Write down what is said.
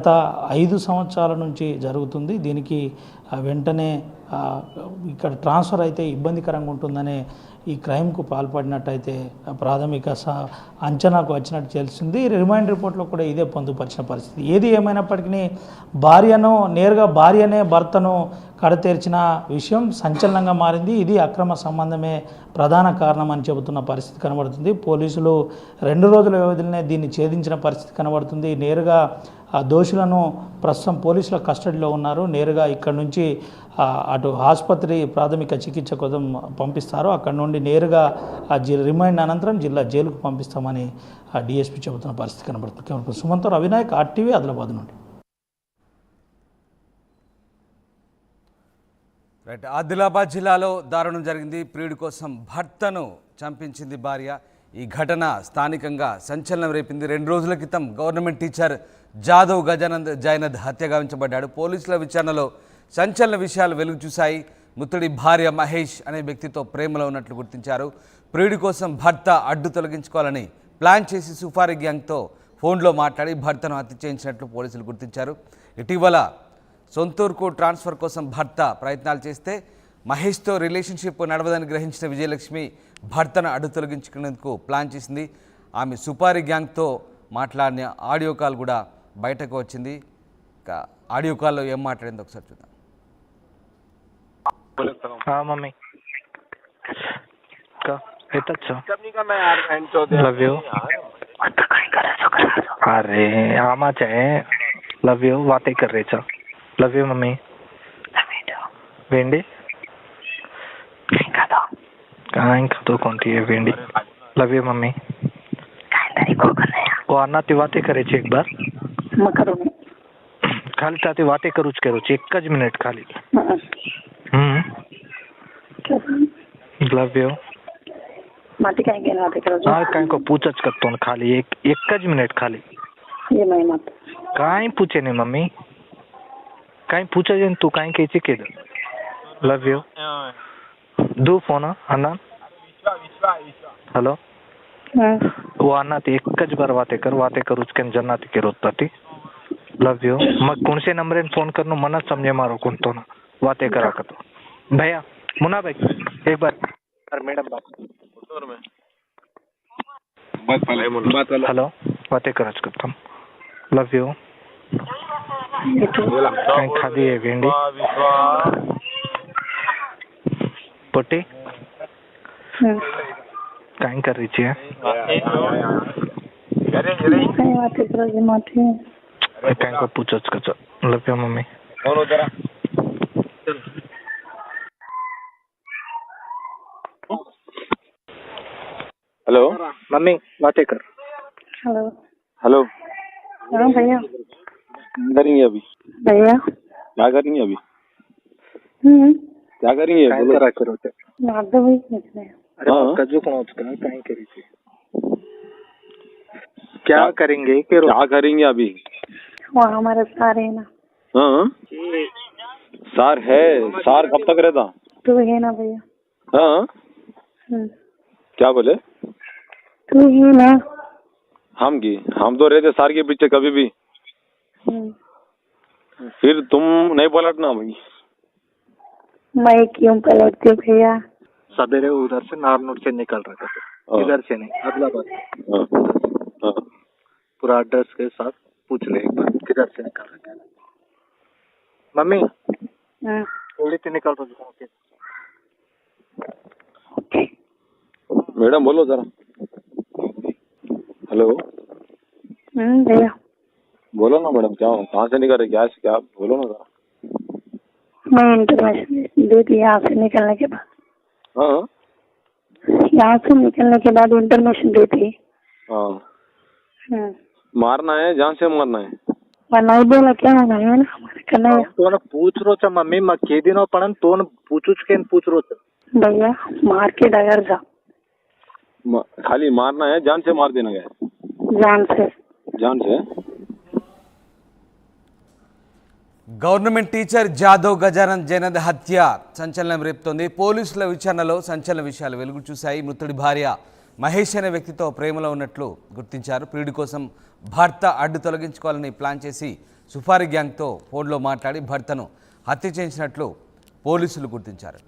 గత 5 సంవత్సరాల నుంచి జరుగుతుంది. దీనికి వెంటనే ఇక్కడ ట్రాన్స్ఫర్ అయితే ఇబ్బందికరంగా ఉంటుందనే ఈ క్రైమ్కు పాల్పడినట్టయితే ప్రాథమిక అంచనాకు వచ్చినట్టు తెలిసింది. రిమైండ్ రిపోర్ట్లో కూడా ఇదే పొందుపరిచిన పరిస్థితి. ఏది ఏమైనప్పటికీ నేరుగా భార్యనే భర్తను కడతేర్చిన విషయం సంచలనంగా మారింది. ఇది అక్రమ సంబంధమే ప్రధాన కారణం అని చెబుతున్న పరిస్థితి కనబడుతుంది. పోలీసులు 2 రోజుల వ్యవధిలోనే దీన్ని ఛేదించిన పరిస్థితి కనబడుతుంది. నేరుగా దోషులను ప్రస్తుతం పోలీసుల కస్టడీలో ఉన్నారు. నేరుగా ఇక్కడ నుంచి అటు ఆసుపత్రి ప్రాథమిక చికిత్స కోసం పంపిస్తారు. అక్కడ నుండి నేరుగా రిమైండ్ అనంతరం జిల్లా జైలుకు పంపిస్తామని డిఎస్పీ చెబుతున్న పరిస్థితి కనబడుతుంది. సుమంత్ రవినాయక్, ఆర్టీవీ, ఆదిలాబాద్ నుండి. రైట్. ఆదిలాబాద్ జిల్లాలో దారుణం జరిగింది. ప్రియుడి కోసం భర్తను చంపించింది భార్య. ఈ ఘటన స్థానికంగా సంచలనం రేపింది. 2 రోజుల క్రితం గవర్నమెంట్ టీచర్ జాదవ్ గజానంద్ జైనద్ హత్య గావించబడ్డాడు. పోలీసుల విచారణలో సంచలన విషయాలు వెలుగు చూశాయి. మృతుడి భార్య మహేష్ అనే వ్యక్తితో ప్రేమలో ఉన్నట్లు గుర్తించారు. ప్రియుడి కోసం భర్త అడ్డు తొలగించుకోవాలని ప్లాన్ చేసి సుఫారీ గ్యాంగ్తో ఫోన్లో మాట్లాడి భర్తను హత్య చేయించినట్లు పోలీసులు గుర్తించారు. ఇటీవల సొంతూరుకు ట్రాన్స్ఫర్ కోసం భర్త ప్రయత్నాలు చేస్తే మహేష్తో రిలేషన్షిప్ నడవదని గ్రహించిన విజయలక్ష్మి భర్తను అడ్డు తొలగించుకునేందుకు ప్లాన్ చేసింది. ఆమె సుపారీ గ్యాంగ్తో మాట్లాడిన ఆడియో కాల్ కూడా బయటకు వచ్చింది. ఆడియో కాల్లో ఏం మాట్లాడింది ఒకసారి చూద్దాం. मम्मी का लव यू अरे आमा चाहे लव यू बातें कर रहे छ लव यू मम्मी भेंडी कहाँ खातो कौन थी है भेंडी लव यू मम्मी वो अन्ना ती बातें करे एक बार खाली ताती बातें करूच एक मिनिट खाली लव यू माटी काय गेला ते करू हाँ काय को पूछच करतो ना खाली एक मिनिट खाली ये मैं मत काय पूछे नहीं मम्मी काय पूछे जन तू काय के के लव यू दो फोन अन्ना हेलो वो अन्ना ते एकच बार वाते करूच के जन्नत के रोताती लव यू मग कोण से नंबर फोन करनो मन समझे मारो कोण तो ना वाते करा करतो भैया मुन्ना भाई एक बार मैडम बात हेलो बातें करच करता लव यू खादी है भेंडी पोटी काय कर रही थी काय को पूछच कर love you mummy hello mummy बातें कर हेलो हेलो हाँ भैया क्या करेंगे अभी भैया क्या करेंगे अभी क्या करेंगे काय बोलो। करा करो ते मार दो भाई निकले अरे कजू कौन उसका काय करी थी क्या करेंगे के क्या करेंगे अभी वहाँ हमारे सारे है ना हाँ सार है सार कब तक रहता तू है ना भैया हाँ क्या बोले तू है ना हम तो रहते सार के पीछे कभी भी फिर तुम नहीं पलटना भाई मैं क्यों पलटती हूँ भैया सवेरे उधर से नारनूर से निकल रहे थे इधर से नहीं आदिलाबाद पूरा एड्रेस के साथ पूछ ले एक बार किधर से निकल रहे थे मम्मी थोड़ी से निकल रहे थे मैडम बोलो जरा हेलो भैया बोलो ना मैडम क्या कहाँ से निकल रहे क्या बोलो ना जरा मैं इंटरनेशनल दी थी यहाँ से निकलने के बाद हाँ यहाँ से निकलने के बाद इंटरनेशनल दी थी हाँ मारना है जान से मारना है नहीं बोला क्या होना है ना हमारे करना है तो पूछ रो छ मम्मी मैं के दिनों पड़न तो पूछूच के पूछ रो छ भैया मार के डगर जा खाली मारना है जान से मार देना है जान से గవర్నమెంట్ టీచర్ జాదవ్ గజానంద్ జైనద్ హత్య సంచలనం రేపుతోంది. పోలీసుల విచారణలో సంచలన విషయాలు వెలుగు చూశాయి. మృతుడి భార్య మహేష్ అనే వ్యక్తితో ప్రేమలో ఉన్నట్లు గుర్తించారు. ప్రియుడి కోసం భర్త అడ్డు తొలగించుకోవాలని ప్లాన్ చేసి సుపారీ గ్యాంగ్తో ఫోన్లో మాట్లాడి భర్తను హత్య చేసినట్లు పోలీసులు గుర్తించారు.